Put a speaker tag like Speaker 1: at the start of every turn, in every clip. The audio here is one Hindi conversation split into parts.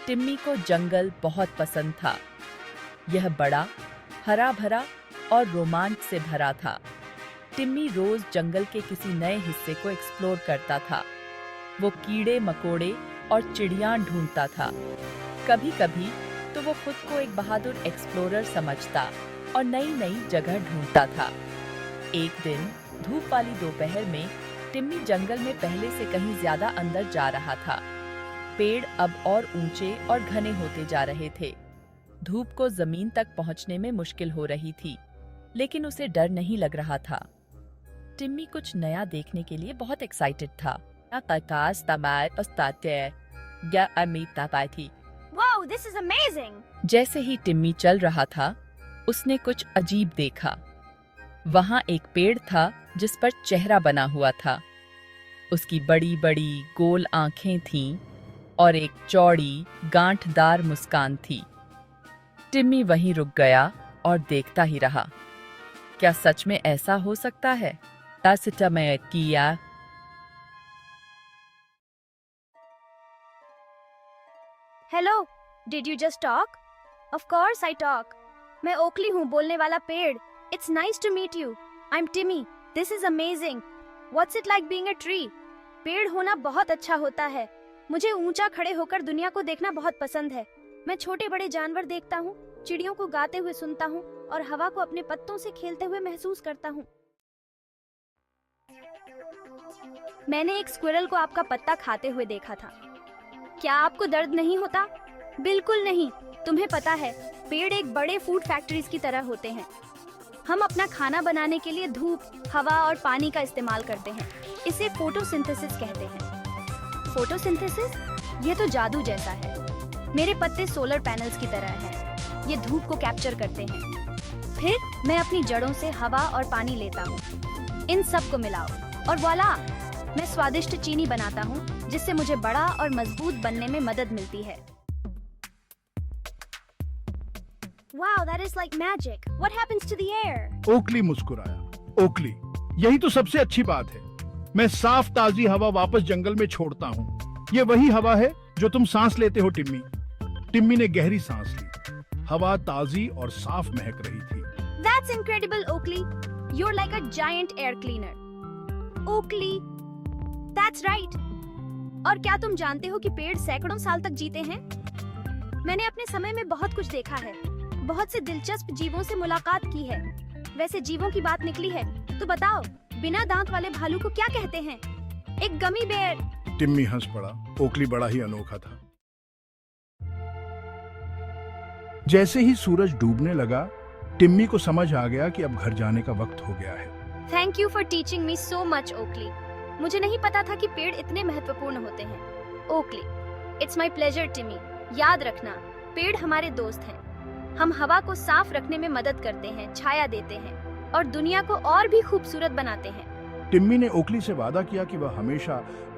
Speaker 1: टिम्मी को जंगल बहुत पसंद था। यह बड़ा, हरा भरा और रोमांच से भरा था। टिम्मी रोज जंगल के किसी नए हिस्से को एक्सप्लोर करता था। वो कीड़े मकोड़े और चिड़ियां ढूंढता था। कभी कभी तो वो खुद को एक बहादुर एक्सप्लोरर समझता और नई नई जगह ढूंढता था। एक दिन धूप वाली दोपहर में टिम्मी जंगल में पहले से कहीं ज्यादा अंदर जा रहा था। पेड़ अब और ऊंचे और घने होते जा रहे थे। धूप को जमीन तक पहुंचने में मुश्किल हो रही थी, लेकिन उसे डर नहीं लग रहा था। टिम्मी कुछ नया देखने के लिए बहुत एक्साइटेड था।
Speaker 2: Wow, this is amazing!
Speaker 1: जैसे ही टिम्मी चल रहा था, उसने कुछ अजीब देखा। वहां एक पेड़ था जिस पर चेहरा बना हुआ था। उसकी बड़ी बड़ी गोल आंखें थीं और एक चौड़ी गांठदार मुस्कान थी। टिम्मी वहीं रुक गया और देखता ही रहा। क्या सच में ऐसा हो सकता है?
Speaker 2: Hello, did you just talk? Of course I talk. मैं ओकली हूँ, बोलने वाला पेड़। It's nice to meet you. I'm Timmy. This is amazing. What's it like being a tree? पेड़ होना बहुत अच्छा होता है। मुझे ऊंचा खड़े होकर दुनिया को देखना बहुत पसंद है। मैं छोटे बड़े जानवर देखता हूँ, चिड़ियों को गाते हुए सुनता हूँ और हवा को अपने पत्तों से खेलते हुए महसूस करता हूँ। मैंने एक स्क्विरल को आपका पत्ता खाते हुए देखा था। क्या आपको दर्द नहीं होता? बिल्कुल नहीं। तुम्हें पता है, पेड़ एक बड़े फूड फैक्ट्रीज की तरह होते हैं। हम अपना खाना बनाने के लिए धूप, हवा और पानी का इस्तेमाल करते हैं। इसे फोटोसिंथेसिस कहते हैं। फोटोसिंथेसिस? ये तो जादू जैसा है। मेरे पत्ते सोलर पैनल्स की तरह हैं। ये धूप को कैप्चर करते हैं। फिर मैं अपनी जड़ों से हवा और पानी लेता हूँ। इन सब को मिलाओ और वॉला! मैं स्वादिष्ट चीनी बनाता हूँ, जिससे मुझे बड़ा और मजबूत बनने में मदद मिलती है। Wow, that is like magic. What happens to the air?
Speaker 3: ओकली मुस्कुराया। ओकली, यही तो सबसे अच्छी बात है। मैं साफ ताजी हवा वापस जंगल में छोड़ता हूँ। ये वही हवा है जो तुम सांस लेते हो टिम्मी। टिम्मी ने गहरी सांस ली। हवा ताजी और साफ महक रही थी।
Speaker 2: That's incredible, Oakley. You're like a giant air cleaner. Oakley, that's right. और क्या तुम जानते हो कि पेड़ सैकड़ों साल तक जीते हैं? मैंने अपने समय में बहुत कुछ देखा है। बहुत से दिलचस्प जीवों से मुलाकात की है। वैसे जीवों की बात निकली है, तो बताओ, बिना दांत वाले भालू को क्या कहते हैं? एक गमी बेयर।
Speaker 3: टिम्मी हंस पड़ा। ओकली बड़ा ही अनोखा था। जैसे ही सूरज डूबने लगा, टिम्मी को समझ आ गया कि अब घर जाने का वक्त हो गया है।
Speaker 2: Thank you for teaching me so much, Oakley. मुझे नहीं पता था कि पेड़ इतने महत्वपूर्ण होते हैं। ओकली, इट्स माई प्लेजर टिमी। याद रखना, पेड़ हमारे दोस्त हैं। हम हवा को साफ रखने में मदद करते हैं, छाया देते हैं और दुनिया को और भी खूबसूरत बनाते हैं।
Speaker 3: टिम्मी ने ओकली से वादा किया कि वह हमेशा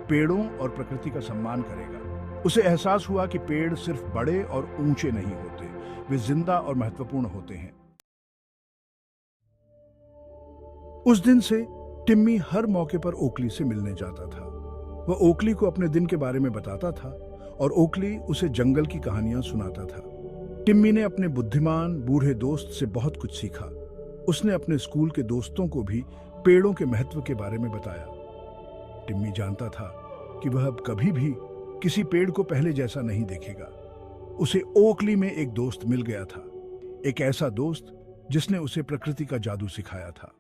Speaker 3: पेड़ों और प्रकृति का सम्मान करेगा। उसे एहसास हुआ कि पेड़ सिर्फ बड़े और ऊंचे नहीं होते, वे जिंदा और महत्वपूर्ण होते हैं। उस दिन से टिम्मी हर मौके पर ओकली से मिलने जाता था। वह ओकली को अपने दिन के बारे में बताता था और ओकली उसे जंगल की कहानियां सुनाता था। टिम्मी ने अपने बुद्धिमान बूढ़े दोस्त से बहुत कुछ सीखा। उसने अपने स्कूल के दोस्तों को भी पेड़ों के महत्व के बारे में बताया। टिम्मी जानता था कि वह अब कभी भी किसी पेड़ को पहले जैसा नहीं देखेगा। उसे ओकली में एक दोस्त मिल गया था, एक ऐसा दोस्त जिसने उसे प्रकृति का जादू सिखाया था।